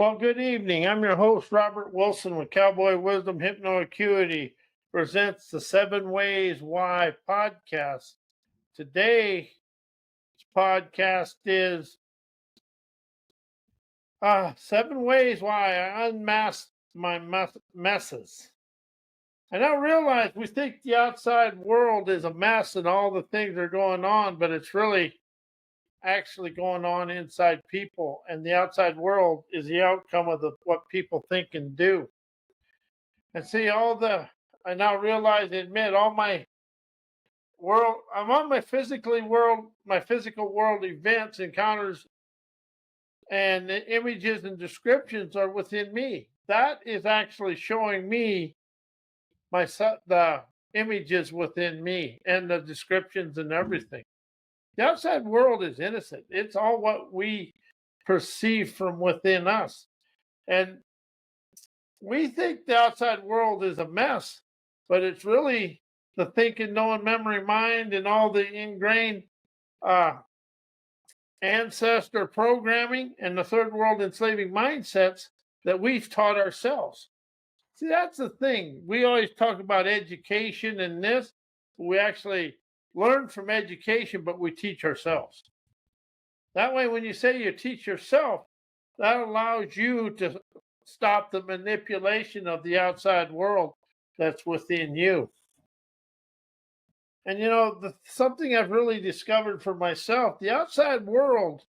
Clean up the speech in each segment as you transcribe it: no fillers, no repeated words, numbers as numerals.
Well, good evening. I'm your host, Robert Wilson with Cowboy Wisdom Hypnoacuity, presents the 7 Ways Why podcast. Today's podcast is 7 Ways Why I Unmasked My Messes. I now realize we think the outside world is a mess and all the things are going on, but it's really actually going on inside people, and the outside world is the outcome of what people think and do. And see, I now realize and admit all my world, I'm on my physical world events, encounters, and the images and descriptions are within me. That is actually showing me the images within me and the descriptions and everything. The outside world is innocent. It's all what we perceive from within us. And we think the outside world is a mess, but it's really the thinking, knowing, memory, mind, and all the ingrained ancestor programming and the third world enslaving mindsets that we've taught ourselves. See, that's the thing. We always talk about education and this. We actually learn from education, but we teach ourselves. That way, when you say you teach yourself, that allows you to stop the manipulation of the outside world that's within you. And something I've really discovered for myself, the outside world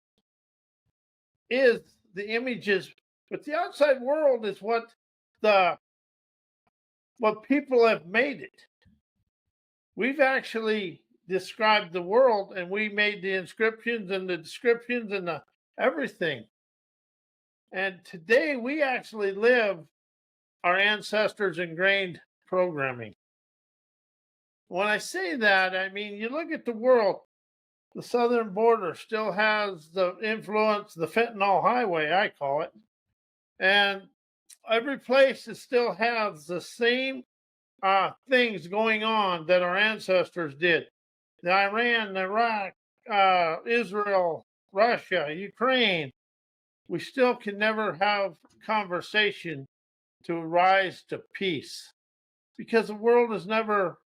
is the images, but the outside world is what people have made it. We've actually described the world, and we made the inscriptions and the descriptions and the everything. And today we actually live our ancestors' ingrained programming. When I say that, I mean, you look at the world, the southern border still has the influence, the fentanyl highway, I call it. And every place that still has the same things going on that our ancestors did. The Iran, Iraq, Israel, Russia, Ukraine. We still can never have conversation to rise to peace because the world has never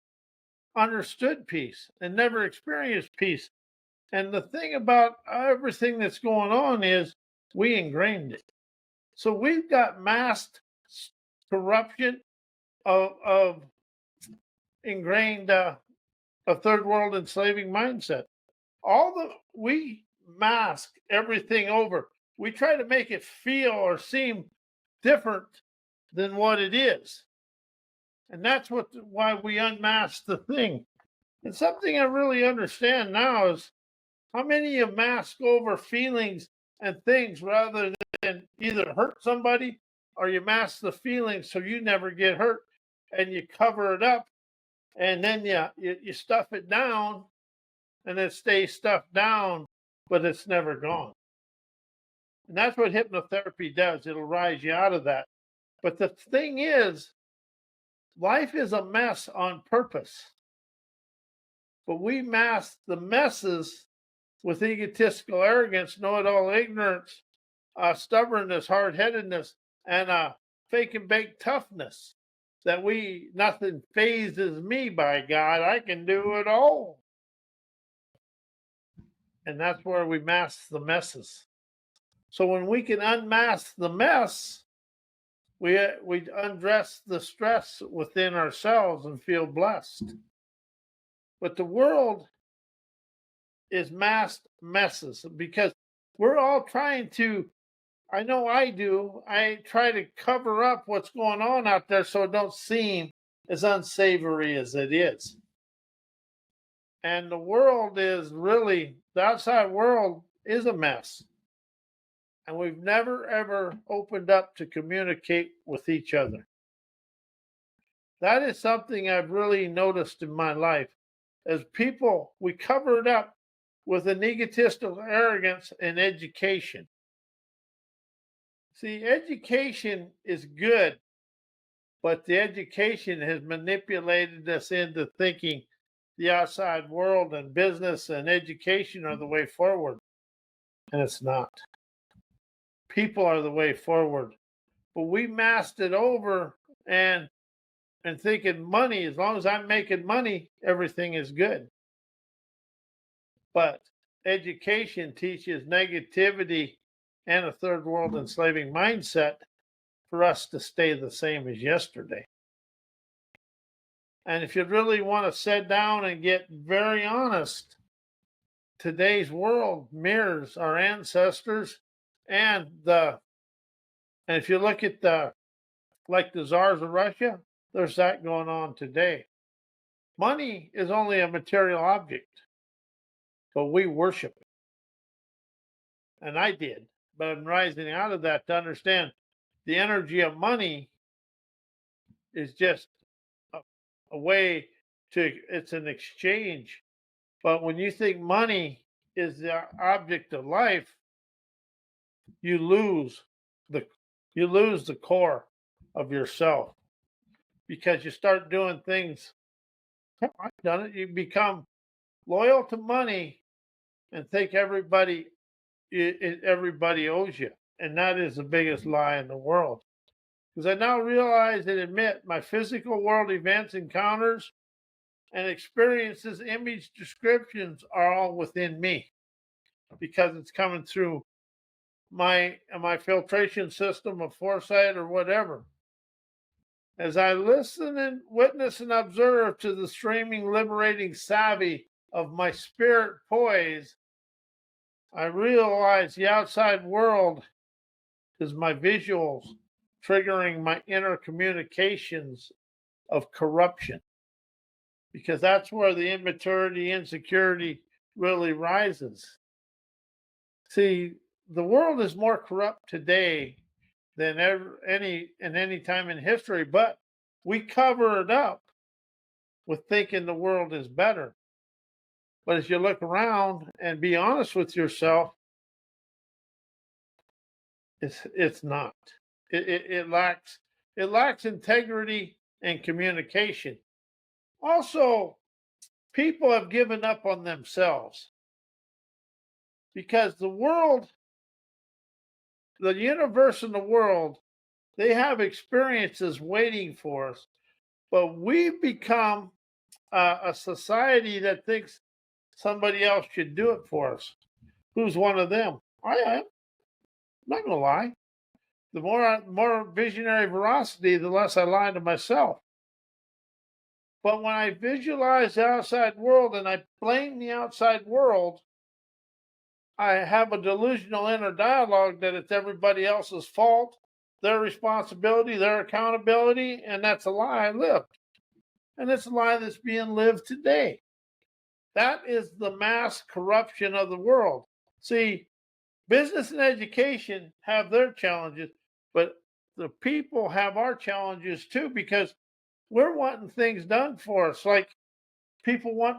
understood peace and never experienced peace. And the thing about everything that's going on is we ingrained it. So we've got masked corruption of ingrained a third world enslaving mindset. We mask everything over. We try to make it feel or seem different than what it is. And that's why we unmask the thing. And something I really understand now is how many of you mask over feelings and things rather than either hurt somebody or you mask the feelings so you never get hurt and you cover it up and then you stuff it down and it stays stuffed down, but it's never gone. And that's what hypnotherapy does. It'll rise you out of that. But the thing is, life is a mess on purpose. But we mask the messes with egotistical arrogance, know-it-all ignorance, stubbornness, hard-headedness, and fake and bake toughness. That nothing phases me, by God. I can do it all. And that's where we mask the messes. So when we can unmask the mess, we undress the stress within ourselves and feel blessed. But the world is masked messes because we're all trying to, I know I do, I try to cover up what's going on out there so it don't seem as unsavory as it is. And the world is really, the outside world is a mess. And we've never, ever opened up to communicate with each other. That is something I've really noticed in my life. As people, we cover it up with an egotistical arrogance and education. See, education is good, but the education has manipulated us into thinking the outside world and business and education are the way forward. And it's not. People are the way forward. But we masked it over and thinking money, as long as I'm making money, everything is good. But education teaches negativity and a third world enslaving mindset for us to stay the same as yesterday. And if you really want to sit down and get very honest, today's world mirrors our ancestors and if you look at the czars of Russia, there's that going on today. Money is only a material object, but we worship it. And I did. But I'm rising out of that to understand the energy of money is just a, a way it's an exchange. But when you think money is the object of life, you lose the you lose the core of yourself because you start doing things. "Oh, I've done it." You become loyal to money and think everybody owes you, and that is the biggest lie in the world. Because I now realize and admit my physical world events, encounters, and experiences, image descriptions are all within me because it's coming through my filtration system of foresight or whatever. As I listen and witness and observe to the streaming, liberating savvy of my spirit poise, I realize the outside world is my visuals triggering my inner communications of corruption. Because that's where the immaturity, insecurity really rises. See, the world is more corrupt today than any time in history, but we cover it up with thinking the world is better. But as you look around and be honest with yourself, it's not. It lacks integrity and communication. Also, people have given up on themselves because the universe and the world, they have experiences waiting for us, but we've become a society that thinks somebody else should do it for us. Who's one of them? I am. I'm not gonna lie. The more visionary veracity, the less I lie to myself. But when I visualize the outside world and I blame the outside world, I have a delusional inner dialogue that it's everybody else's fault, their responsibility, their accountability, and that's a lie I lived. And it's a lie that's being lived today. That is the mass corruption of the world. See, business and education have their challenges, but the people have our challenges too because we're wanting things done for us. Like people want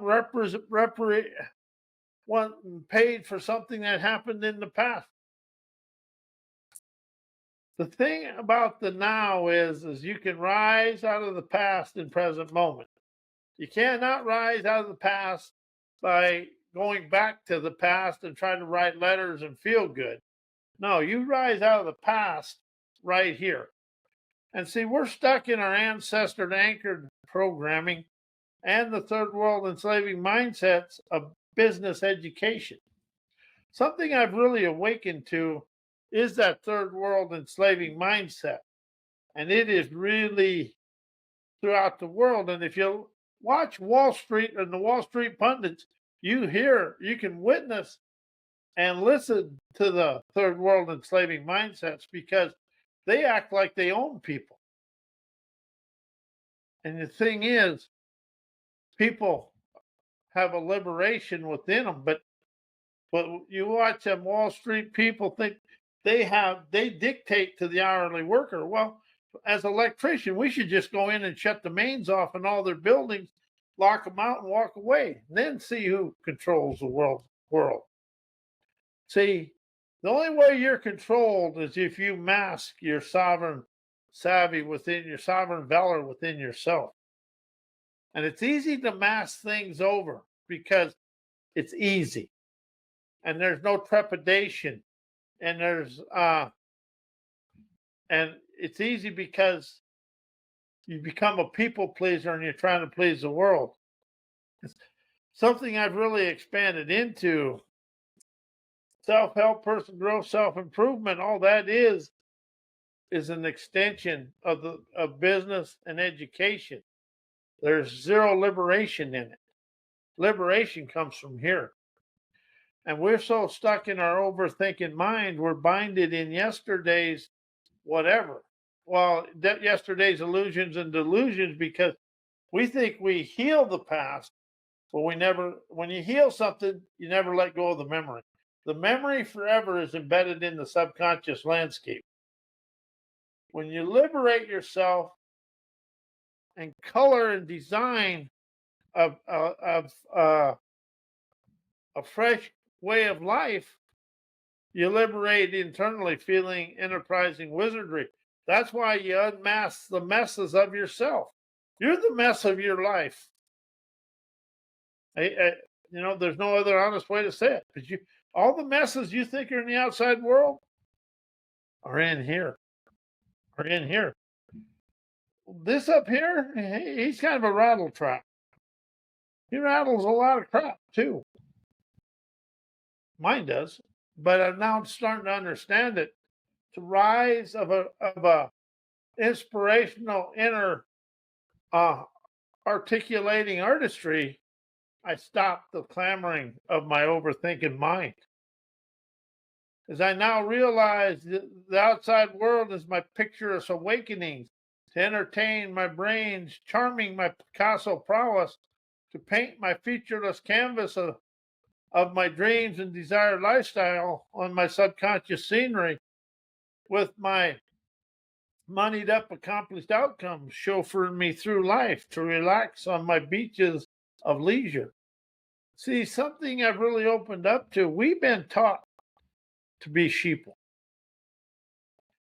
paid for something that happened in the past. The thing about the now is you can rise out of the past in present moment. You cannot rise out of the past by going back to the past and trying to write letters and feel good. No, you rise out of the past right here. And see, we're stuck in our ancestor anchored programming and the third world enslaving mindsets of business education. Something I've really awakened to is that third world enslaving mindset. And it is really throughout the world. And if you watch Wall Street and the Wall Street pundits, you can witness and listen to the third world enslaving mindsets because they act like they own people. And the thing is, people have a liberation within them, but you watch them Wall Street people think they dictate to the hourly worker. Well, as an electrician, we should just go in and shut the mains off in all their buildings, lock them out, and walk away. And then see who controls the world. See, the only way you're controlled is if you mask your sovereign savvy within your sovereign valor within yourself. And it's easy to mask things over because it's easy. And there's no trepidation. And there's And it's easy because you become a people pleaser and you're trying to please the world. It's something I've really expanded into. Self-help, personal growth, self-improvement, all that is an extension of business and education. There's zero liberation in it. Liberation comes from here. And we're so stuck in our overthinking mind, we're binded in yesterday's whatever. Well, yesterday's illusions and delusions, because we think we heal the past, but we never, when you heal something, you never let go of the memory. The memory forever is embedded in the subconscious landscape. When you liberate yourself and color and design of a fresh way of life, you liberate internally, feeling enterprising wizardry. That's why you unmask the messes of yourself. You're the mess of your life. There's no other honest way to say it. But all the messes you think are in the outside world are in here. Are in here. This up here, he's kind of a rattle trap. He rattles a lot of crap too. Mine does, but I'm now starting to understand it. To rise of a inspirational inner articulating artistry, I stopped the clamoring of my overthinking mind. As I now realize the outside world is my picturesque awakenings to entertain my brain's charming my Picasso prowess, to paint my featureless canvas of my dreams and desired lifestyle on my subconscious scenery, with my moneyed up accomplished outcomes chauffeuring me through life to relax on my beaches of leisure. See, something I've really opened up to. We've been taught to be sheeple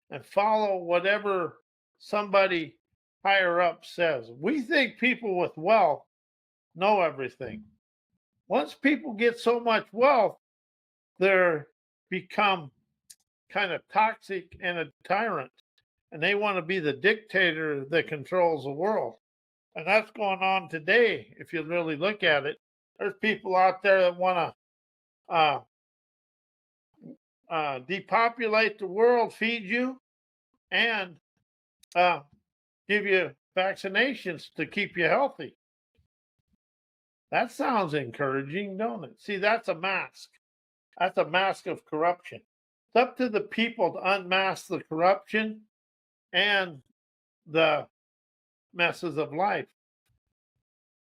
and follow whatever somebody higher up says. We think people with wealth know everything. Once people get so much wealth, they're become kind of toxic and a tyrant, and they want to be the dictator that controls the world. And that's going on today. If you really look at it, there's people out there that want to depopulate the world, feed you, and give you vaccinations to keep you healthy. That sounds encouraging, don't it? See, that's a mask. That's a mask of corruption. It's up to the people to unmask the corruption and the messes of life.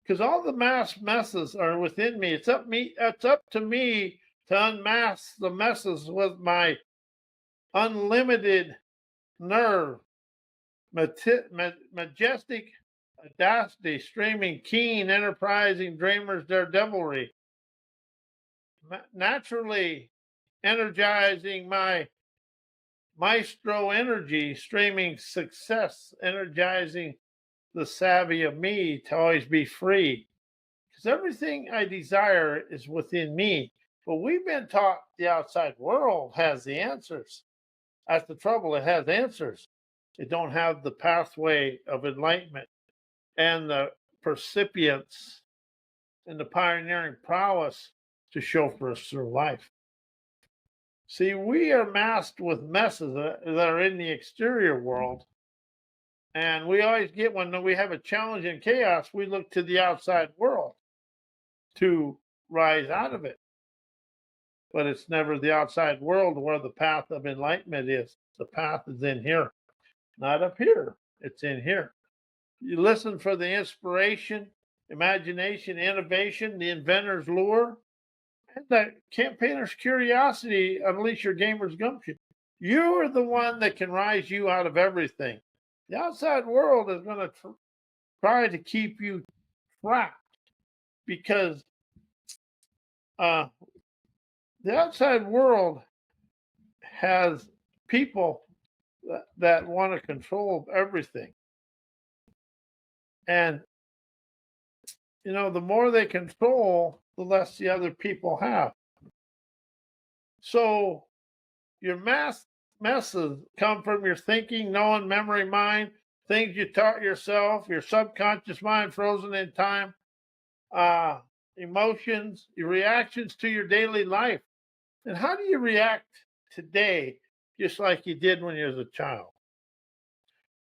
Because all the mass messes are within me. It's up to me to unmask the messes with my unlimited nerve, majestic audacity, streaming, keen, enterprising dreamers, their devilry. Naturally energizing my maestro energy, streaming success, energizing the savvy of me to always be free. Because everything I desire is within me. But we've been taught the outside world has the answers. That's the trouble. It has answers. It don't have the pathway of enlightenment and the percipience and the pioneering prowess to chauffeur us through life. See, we are masked with messes that are in the exterior world. And we always get, when we have a challenge in chaos, we look to the outside world to rise out of it. But it's never the outside world where the path of enlightenment is. The path is in here, not up here. It's in here. You listen for the inspiration, imagination, innovation, the inventor's lure, and the campaigner's curiosity. Unleash your gamer's gumption. You are the one that can rise you out of everything. The outside world is going to try to keep you trapped, because the outside world has people that want to control everything. And, the more they control, the less the other people have. So your messes come from your thinking, knowing, memory, mind, things you taught yourself, your subconscious mind frozen in time, uh, emotions, your reactions to your daily life. And how do you react today just like you did when you was a child?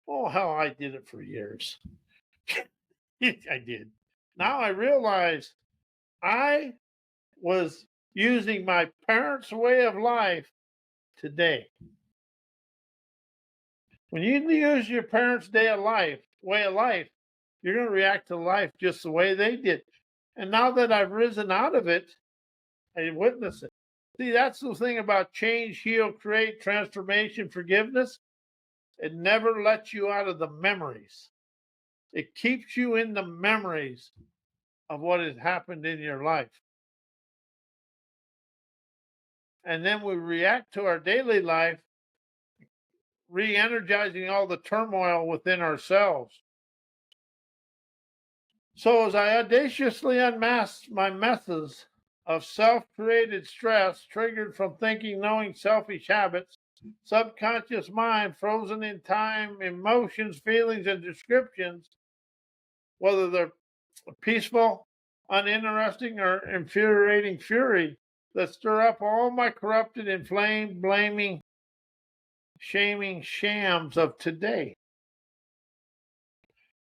Oh, how I did it for years. I did. Now I realize I was using my parents' way of life today. When you use your parents' way of life, you're going to react to life just the way they did. And now that I've risen out of it, I witness it. See, that's the thing about change, heal, create, transformation, forgiveness. It never lets you out of the memories. It keeps you in the memories of what has happened in your life. And then we react to our daily life, re energizing all the turmoil within ourselves. So, as I audaciously unmasked my methods of self created stress triggered from thinking, knowing selfish habits, subconscious mind frozen in time, emotions, feelings, and descriptions, whether they're peaceful, uninteresting, or infuriating fury that stir up all my corrupted, inflamed, blaming, shaming shams of today.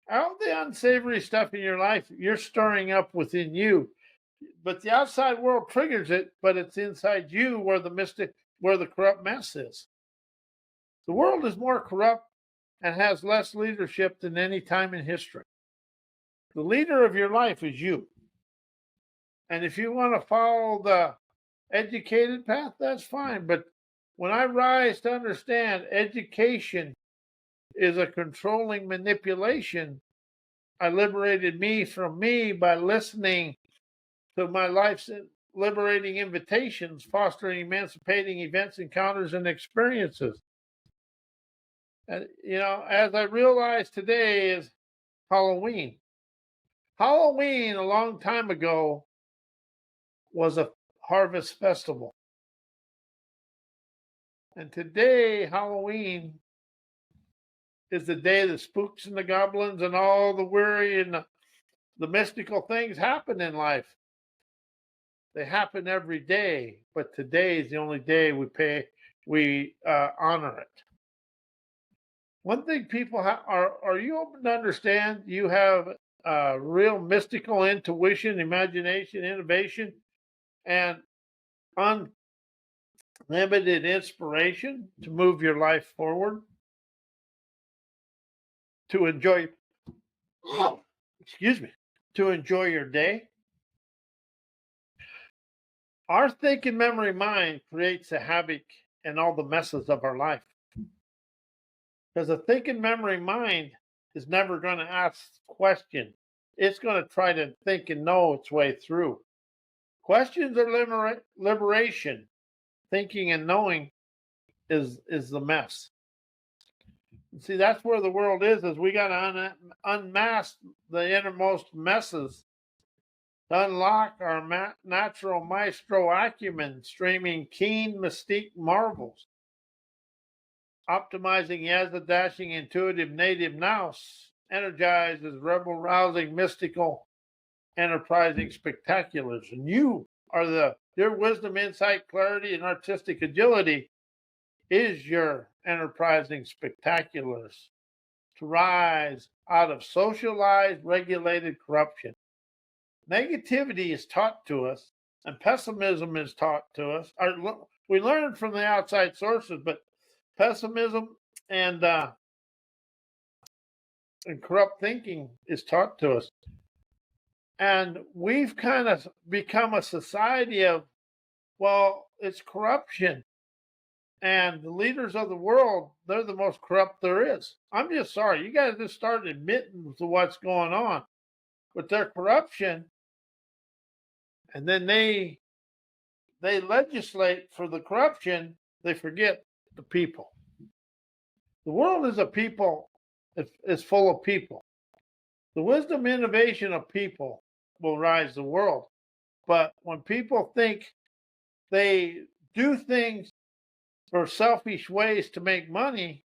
All the unsavory stuff in your life, you're stirring up within you. But the outside world triggers it, but it's inside you where the corrupt mess is. The world is more corrupt and has less leadership than any time in history. The leader of your life is you. And if you want to follow the educated path, that's fine. But when I rise to understand education is a controlling manipulation, I liberated me from me by listening to my life's liberating invitations, fostering emancipating events, encounters, and experiences. And, as I realized today is Halloween. Halloween, a long time ago, was a harvest festival. And today, Halloween is the day the spooks and the goblins and all the weary and the mystical things happen in life. They happen every day, but today is the only day we honor it. One thing people are you open to understand? You have real mystical intuition, imagination, innovation, and unlimited inspiration to move your life forward, to enjoy, excuse me, to enjoy your day. Our thinking memory mind creates the havoc and all the messes of our life. Because a thinking memory mind is never going to ask questions. It's going to try to think and know its way through. Questions are liberation. Thinking and knowing is the mess. See, that's where the world is we got to unmask the innermost messes to unlock our natural maestro acumen, streaming keen mystique marvels, optimizing Yazda dashing intuitive native nous, energizes rebel rousing mystical enterprising spectaculars. And you are your wisdom, insight, clarity, and artistic agility is your enterprising spectaculars to rise out of socialized, regulated corruption. Negativity is taught to us, and pessimism is taught to us. We learn from the outside sources, but pessimism and corrupt thinking is taught to us. And we've kind of become a society of, well, it's corruption. And the leaders of the world, they're the most corrupt there is. I'm just sorry. You guys just start admitting to what's going on with their corruption. And then they legislate for the corruption. They forget the people. The world is a people. It's full of people. The wisdom, innovation of people will rise the world. But when people think they do things for selfish ways to make money,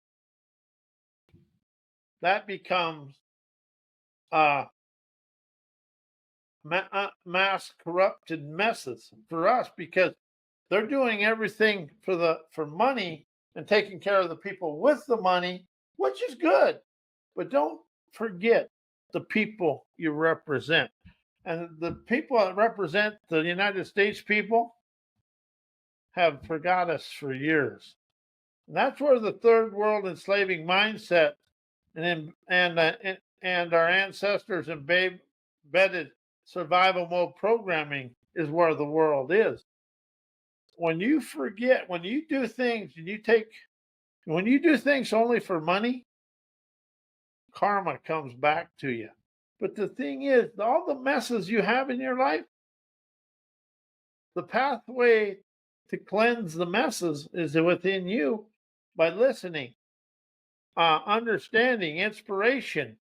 that becomes uh, mass corrupted messes for us, because they're doing everything for money and taking care of the people with the money, which is good. But don't forget the people you represent. And the people that represent the United States people have forgot us for years. And that's where the third world enslaving mindset and our ancestors embedded survival mode programming is where the world is. When you forget, when you do things only for money, karma comes back to you. But the thing is, all the messes you have in your life, the pathway to cleanse the messes is within you by listening, understanding, inspiration,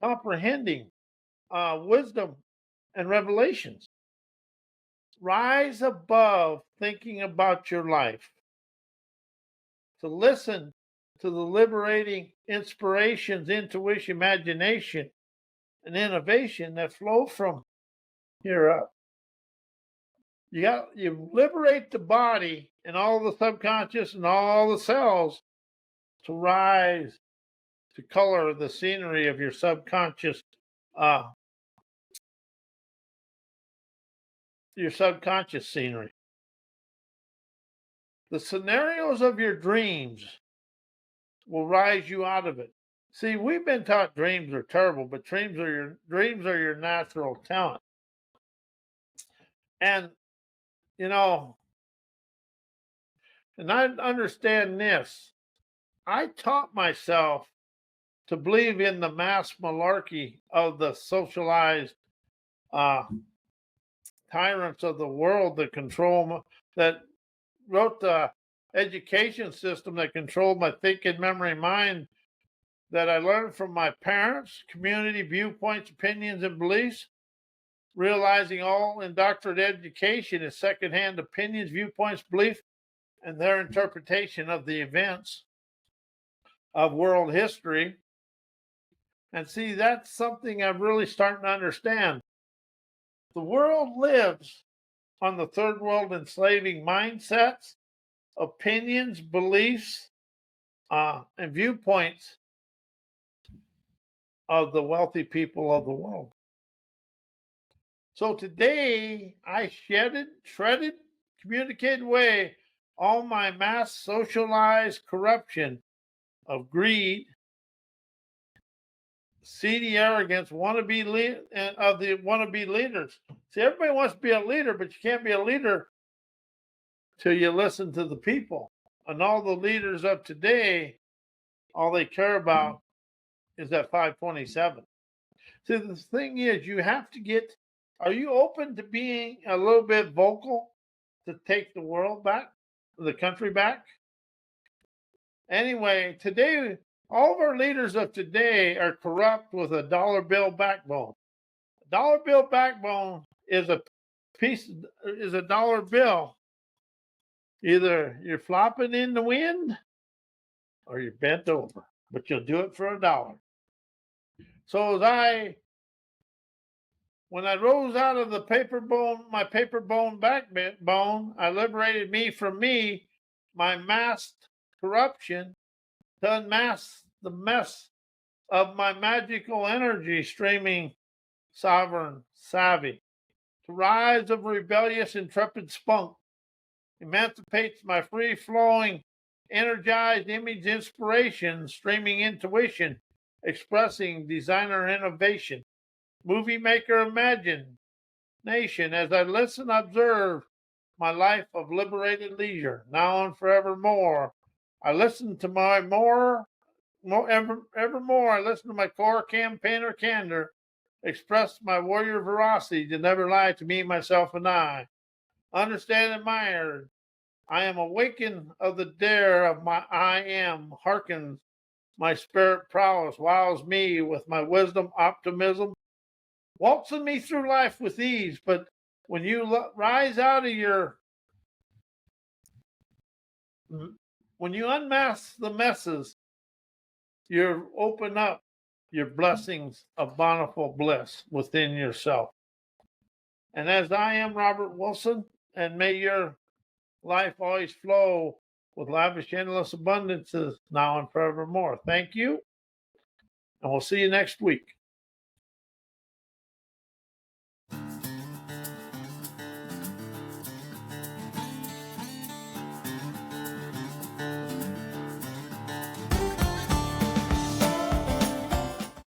comprehending, wisdom, and revelations. Rise above thinking about your life, to listen to the liberating inspirations, intuition, imagination, and innovation that flow from here up. You liberate the body and all the subconscious and all the cells to rise, to color the scenery of your subconscious scenery. The scenarios of your dreams will rise you out of it. See, we've been taught dreams are terrible, but dreams are your natural talent. And and I understand this. I taught myself to believe in the mass malarkey of the socialized tyrants of the world that wrote the education system that controlled my thinking, memory, mind, that I learned from my parents, community, viewpoints, opinions, and beliefs, realizing all indoctrinated education is secondhand opinions, viewpoints, beliefs, and their interpretation of the events of world history. And see, that's something I'm really starting to understand. The world lives on the third world enslaving mindsets, opinions, beliefs, and viewpoints of the wealthy people of the world. So today, I shredded, communicated away all my mass socialized corruption of greed, seedy arrogance, wannabe leaders. See, everybody wants to be a leader, but you can't be a leader till you listen to the people. And all the leaders of today, all they care about is that 527. See, the thing is, are you open to being a little bit vocal to take the world back, the country back? Anyway, today, all of our leaders of today are corrupt with a dollar bill backbone. A dollar bill backbone is a dollar bill. Either you're flopping in the wind or you're bent over, but you'll do it for $1. So when I rose out of my paper bone backbone, I liberated me from my masked corruption, to unmask the mess of my magical energy streaming sovereign savvy. To rise of rebellious intrepid spunk emancipates my free-flowing, energized image inspiration, streaming intuition, expressing designer innovation, movie maker imagination, as I listen, observe my life of liberated leisure, now and forevermore. I listen to my evermore. I listen to my core campaigner candor, express my warrior veracity to never lie to me, myself, and I. Understand and admire. I am awakened of the dare of my I am, hearkens my spirit prowess, wows me with my wisdom, optimism, waltzing me through life with ease. But when you rise out of when you unmask the messes, you open up your blessings of bountiful bliss within yourself. And as I am Robert Wilson, and may your life always flow with lavish, endless abundances now and forevermore. Thank you, and we'll see you next week.